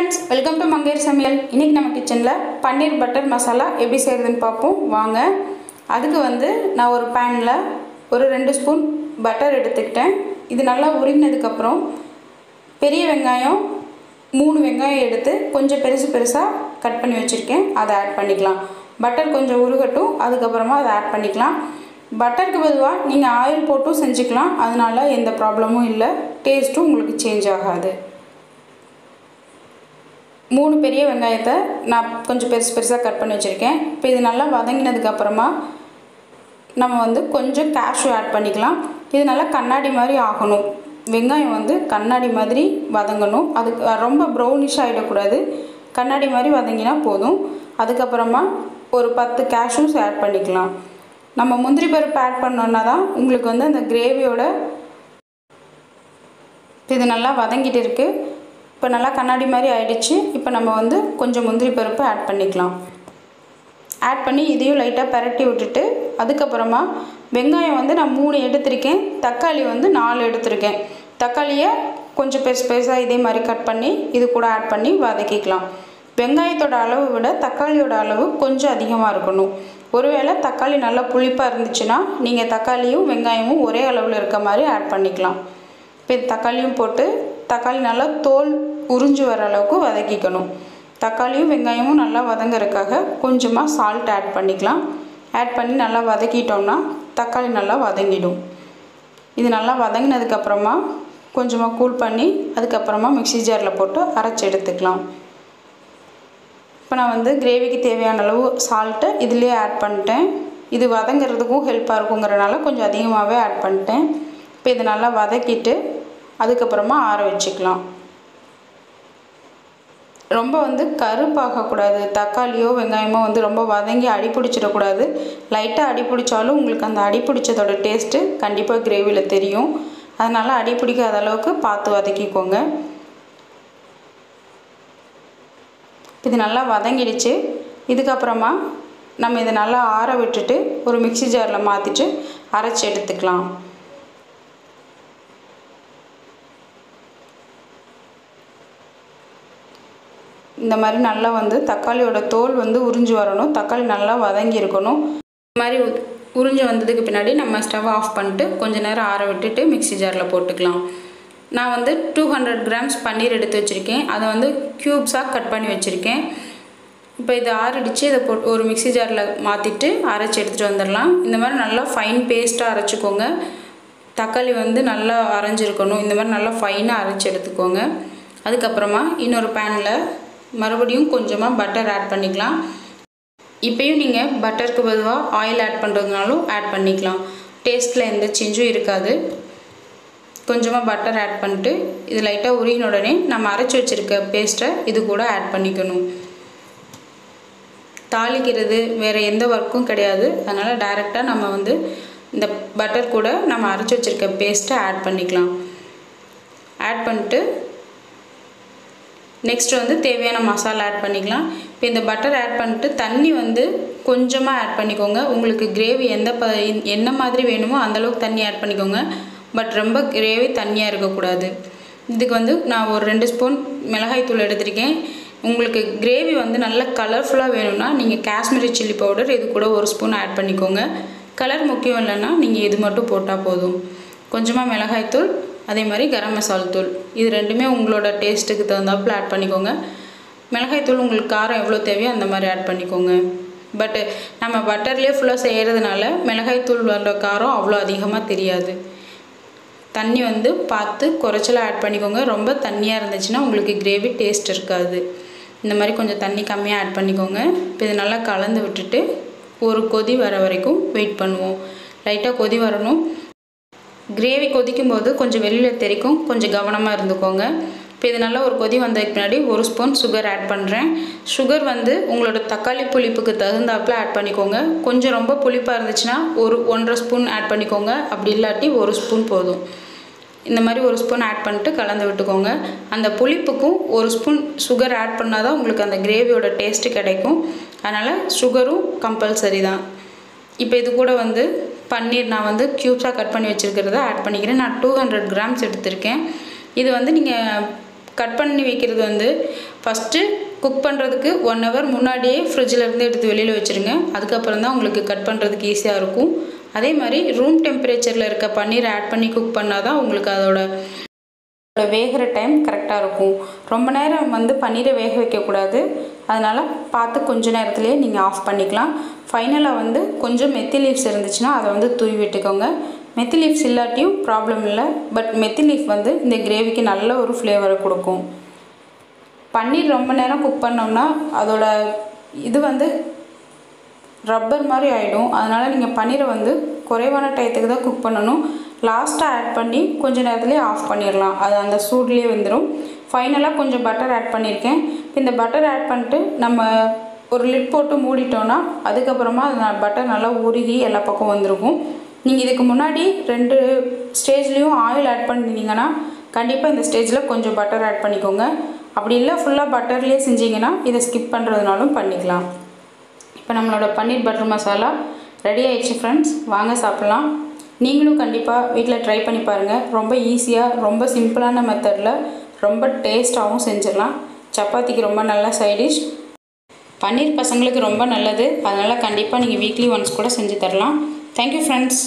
Friends welcome to Munger समियल इनकी நம்ம கிச்சன்ல பன்னீர் பட்டர் மசாலா எப்படி செய்யறதுன்னு பாப்போம் வாங்க அதுக்கு வந்து நான் ஒரு panல ஒரு 2 ஸ்பூன் பட்டர் எடுத்துக்கிட்டேன் இது நல்லா உருகினதுக்கு அப்புறம் பெரிய வெங்காயம் 3 வெங்காயம் எடுத்து கொஞ்சம் பெருசா கட் பண்ணி வச்சிருக்கேன் அதை ஆட் பண்ணிக்கலாம் பட்டர் கொஞ்சம் உருகட்டும் அதுக்கு அப்புறமா அதை ஆட் பண்ணிக்கலாம் பட்டருக்கு பதிலா நீங்க ஆயில் போட்டு செஞ்சுக்கலாம் அதனால எந்த ப்ராப்ளமும் இல்ல டேஸ்டும் உங்களுக்கு சேஞ்ச் ஆகாது 3 பெரிய வெங்காயத்தை நான் கொஞ்சம் பெருசா கட் பண்ணி வச்சிருக்கேன் இப்போ இது நல்லா வதங்கினதுக்கு அப்புறமா நம்ம வந்து கொஞ்சம் cashew ஆட் பண்ணிக்கலாம் இது நல்லா கண்ணாடி மாதிரி ஆகணும் வெங்காயம் வந்து கண்ணாடி மாதிரி வதங்கணும் அது ரொம்ப ப்ரௌனிஷ் ஆயிட கூடாது கண்ணாடி மாதிரி வதங்கினா போதும் அதுக்கு அப்புறமா ஒரு 10 cashews ஆட் பண்ணிக்கலாம் நம்ம முந்திரி பருப்பு ஆட் பண்ணோம்னா தான் உங்களுக்கு வந்து அந்த கிரேவியோட இது நல்லா வதங்கிட்டு இருக்கு இப்போ நல்லா கண்ணாடி மாதிரி ஆயிடுச்சு இப்போ நம்ம வந்து கொஞ்சம் முந்திரி பருப்பு ஆட் பண்ணிக்கலாம் ஆட் பண்ணி இதையும் லைட்டா பரட்டி விட்டுட்டு அதுக்கு அப்புறமா வெங்காயம் வந்து நான் 3 எடுத்துர்க்கேன் தக்காளி வந்து 4 எடுத்துர்க்கேன் தக்காளியை கொஞ்சம் பெருசா இதே மாதிரி கட் பண்ணி இது கூட ஆட் பண்ணி வதக்கிக்கலாம் வெங்காயத்தோட அளவை விட தக்காளியோட அளவு கொஞ்சம் அதிகமா இருக்கணும் ஒருவேளை தக்காளி நல்லா புளிப்பா இருந்துச்சுனா நீங்க தக்காளியும் வெங்காயமும் ஒரே அளவுல இருக்க மாதிரி ஆட் பண்ணிக்கலாம் இப்போ தக்காளியும் போட்டு தக்காளி நல்லா தோல் உறிஞ்சு வர அளவுக்கு வதக்கிக்கணும் தக்காளியும் வெங்காயமும் நல்லா வதங்கறதுக்காக கொஞ்சமா salt ஆட் பண்ணிக்கலாம் ஆட் பண்ணி நல்லா வதக்கிட்டோம்னா தக்காளி நல்லா வதங்கிடும் இது நல்லா வதங்கினதுக்கு அப்புறமா கொஞ்சமா கூல் பண்ணி அதுக்கு அப்புறமா மிக்ஸி ஜார்ல போட்டு அரைச்சு எடுத்துக்கலாம் இப்போ நான் வந்து கிரேவிக்கு தேவையான அளவு salt இதிலே ஆட் பண்ணிட்டேன் இது வதங்கறதுக்கும் ஹெல்ப்பா இருக்கும்ங்கறனால கொஞ்சம் அதிகமாவே ஆட் பண்ணிட்டேன் இப்போ இது நல்லா வதக்கிட்டு அதுக்கு அப்புறமா ஆற வெச்சுக்கலாம் ரொம்ப வந்து கருப்பாக கூடாது தக்காளியோ வெங்காயமோ வந்து ரொம்ப வதங்கி அடி பிடிச்சிர கூடாது லைட்டா அடி பிடிச்சாலும் உங்களுக்கு அந்த அடி பிடிச்சதோட டேஸ்ட் கண்டிப்பா கிரேவில தெரியும் அதனால அடி பிடிக்காத அளவுக்கு பார்த்து வதக்கிக்கோங்க இது நல்லா வதங்கிடுச்சு இதுக்கு அப்புறமா நம்ம இத நல்லா ஆற விட்டுட்டு ஒரு மிக்ஸி ஜார்ல மாத்திட்டு அரைச்சு எடுத்துக்கலாம் இந்த மாதிரி நல்லா வந்து தக்காளியோட தோல் வந்து உறிஞ்சு வரணும் தக்காளி நல்லா வதங்கி இருக்கணும் இந்த மாதிரி உறிஞ்சு வந்ததுக்கு பின்னாடி நம்ம ஸ்டவ் ஆஃப் பண்ணிட்டு கொஞ்ச நேரம் ஆற விட்டுட்டு மிக்ஸி ஜார்ல போட்டுக்கலாம் நான் வந்து 200 grams பன்னீர் எடுத்து வச்சிருக்கேன் அதை வந்து கியூப்ஸா கட் பண்ணி வச்சிருக்கேன் இப்போ இது ஆறிடுச்சு இத ஒரு மிக்ஸி ஜார்ல மாத்திட்டு அரைச்சு எடுத்துட்டு வந்துறலாம் இந்த மாதிரி நல்லா ஃபைன் பேஸ்டா அரைச்சுக்கோங்க தக்காளி வந்து நல்லா அரைஞ்சிருக்கணும் இந்த மாதிரி நல்லா ஃபைனா அரைச்சு எடுத்துக்கோங்க அதுக்கு அப்புறமா இன்னொரு panல மறுபடியும் கொஞ்சமா பட்டர் ஆட் பண்ணிக்கலாம் இப்பயும் நீங்க பட்டருக்கு பதிலா ஆயில் ஆட் பண்றதுனாலும் ஆட் பண்ணிக்கலாம் டேஸ்ட்ல எந்த சேஞ்சும் இருக்காது கொஞ்சமா பட்டர் ஆட் பண்ணிட்டு இது லைட்டா உருகின உடனே நம்ம அரைச்சு வச்சிருக்க பேஸ்ட்டை இது கூட ஆட் பண்ணிக்கணும் தாளிக்கிறது வேற எந்த வர்க்கும் கிடையாது அதனால டைரக்ட்டா நம்ம வந்து இந்த பட்டர் கூட நம்ம அரைச்சு வச்சிருக்க பேஸ்ட்டை ஆட் பண்ணிக்கலாம் ஆட் பண்ணிட்டு நெக்ஸ்ட் வந்து தேவையான மசாலா ஆட் பண்ணிக்கலாம் இப்போ இந்த பட்டர் ஆட் பண்ணிட்டு தண்ணி வந்து கொஞ்சமா ஆட் பண்ணிக்கோங்க உங்களுக்கு கிரேவி என்ன மாதிரி வேணுமோ அந்த அளவுக்கு தண்ணி ஆட் பண்ணிக்கோங்க பட் ரொம்ப கிரேவி தண்ணியா இருக்க கூடாது இதுக்கு வந்து நான் ஒரு 2 ஸ்பூன் மிளகாய் தூள் எடுத்துர்க்கேன் உங்களுக்கு கிரேவி வந்து நல்ல கலர்ஃபுல்லா வேணும்னா நீங்க காஷ்மீரி சில்லி பவுடர் இது கூட 1 ஸ்பூன் ஆட் பண்ணிக்கோங்க கலர் முக்கியம் இல்லனா நீங்க இது மட்டும் போட்டா போதும் கொஞ்சமா மிளகாய் தூள் அதே மாதிரி கரம் மசாலா தூள் இது ரெண்டுமே உங்களோட டேஸ்ட்டுக்கு தகுந்தாப்புல ஆட் பண்ணிக்கோங்க மிளகாய் தூள் உங்களுக்கு காரம் எவ்வளவு தேவையோ அந்த மாதிரி ஆட் பண்ணிக்கோங்க பட் நம்ம பட்டர்லயே ஃபுல்லா செய்யிறதுனால மிளகாய் தூளோட காரம் அவ்வளவு அதிகமா தெரியாது தண்ணி வந்து பார்த்து குறைச்சலா ஆட் பண்ணிக்கோங்க ரொம்ப தண்ணியா இருந்துச்சுனா உங்களுக்கு கிரேவி டேஸ்ட் இருக்காது இந்த மாதிரி கொஞ்சம் தண்ணி கம்மியா ஆட் பண்ணிக்கோங்க இப்போ இது நல்லா கலந்து விட்டுட்டு ஒரு கொதி வர வரைக்கும் வெயிட் பண்ணுவோம் லைட்டா கொதி வரணும் கிரேவி கொதிக்கும்போது கொஞ்சம் வெளியில தெரிக்கும் கொஞ்சம் கவனமா இருந்துக்கோங்க இப்போ இது நல்லா ஒரு கொதி வந்ததுக்கு பின்னாடி 1 ஸ்பூன் சுகர் ஆட் பண்றேன் சுகர் வந்து உங்களோட தக்காளி புளிப்புக்கு தகுந்தாப்புல ஆட் பண்ணிக்கோங்க கொஞ்சம் ரொம்ப புளிப்பா இருந்துச்சுனா ஒரு 1.5 ஸ்பூன் ஆட் பண்ணிக்கோங்க அப்படி இல்லாட்டி 1 ஸ்பூன் போதும் இந்த மாதிரி 1 ஸ்பூன் ஆட் பண்ணிட்டு கலந்து விட்டுக்கோங்க அந்த புளிப்புக்கும் 1 ஸ்பூன் சுகர் ஆட் பண்ணாதான் உங்களுக்கு அந்த கிரேவியோட டேஸ்ட் கிடைக்கும் அதனால சுகரும் கம்பல்சரி தான் இப்போ இது கூட வந்து பன்னீர் நான் வந்து கியூப்ஸா கட் பண்ணி வச்சிருக்கிறத ஆட் பண்ணிக்கிறேன் நான் 200 grams எடுத்துர்க்கேன் இது வந்து நீங்க கட் பண்ணி வைக்கிறது வந்து ஃபஸ்ட்டு குக் பண்ணுறதுக்கு 1 hour முன்னாடியே ஃப்ரிட்ஜிலேருந்து எடுத்து வெளியில் வச்சுருங்க. அதுக்கப்புறம் தான் உங்களுக்கு கட் பண்ணுறதுக்கு ஈஸியாக இருக்கும். அதே மாதிரி ரூம் டெம்பரேச்சரில் இருக்க பன்னீர் ஆட் பண்ணி குக் பண்ணால் தான் உங்களுக்கு அதோட வேகிற டைம் கரெக்டாக இருக்கும். ரொம்ப நேரம் வந்து பன்னீரை வேக வைக்கக்கூடாது. அதனால் பார்த்து கொஞ்ச நேரத்துலேயே நீங்கள் ஆஃப் பண்ணிக்கலாம். ஃபைனலாக வந்து கொஞ்சம் மெத்தி லீவ்ஸ் இருந்துச்சுன்னா அதை வந்து தூவி விட்டுக்கோங்க. மெத்தி லீவ்ஸ் இல்லாட்டியும் ப்ராப்ளம் இல்லை. பட் மெத்தி லீஃப் வந்து இந்த கிரேவிக்கு நல்ல ஒரு ஃப்ளேவரை கொடுக்கும். பன்னீர் ரொம்ப நேரம் குக் பண்ணோம்னா அதோட இது வந்து ரப்பர் மாதிரி ஆகிடும். அதனால் நீங்கள் பன்னீரை வந்து குறைவான டயத்துக்கு தான் குக் பண்ணணும். லாஸ்ட்டாக ஆட் பண்ணி கொஞ்சம் நேரத்துலேயே ஆஃப் பண்ணிடலாம். அது அந்த சூட்லேயே வந்துடும். ஃபைனலாக கொஞ்சம் பட்டர் ஆட் பண்ணியிருக்கேன். இந்த பட்டர் ஆட் பண்ணிட்டு நம்ம ஒரு லிட் போட்டு மூடிட்டோன்னா அதுக்கப்புறமா அது பட்டர் நல்லா உருகி எல்லா பக்கம் வந்திருக்கும். நீங்கள் இதுக்கு முன்னாடி 2 ஸ்டேஜ்லேயும் ஆயில் ஆட் பண்ணிட்டீங்கன்னா கண்டிப்பாக இந்த ஸ்டேஜில் கொஞ்சம் பட்டர் ஆட் பண்ணிக்கோங்க. அப்படி இல்லை ஃபுல்லாக பட்டர்லேயே செஞ்சிங்கன்னா இதை ஸ்கிப் பண்ணுறதுனாலும் பண்ணிக்கலாம். இப்போ நம்மளோட பன்னீர் பட்டர் மசாலா ரெடி ஆகிடுச்சு ஃப்ரெண்ட்ஸ். வாங்க சாப்பிட்லாம். நீங்களும் கண்டிப்பாக வீட்டில் ட்ரை பண்ணி பாருங்கள். ரொம்ப ஈஸியாக ரொம்ப சிம்பிளான மெத்தடில் ரொம்ப டேஸ்ட்டாகவும் செஞ்சிடலாம். சப்பாத்திக்கு ரொம்ப நல்ல சைடிஷ். பன்னீர் பசங்களுக்கு ரொம்ப நல்லது. அதனால் கண்டிப்பாக நீங்கள் வீக்லி ஒன்ஸ் கூட செஞ்சு தரலாம். Thank you friends.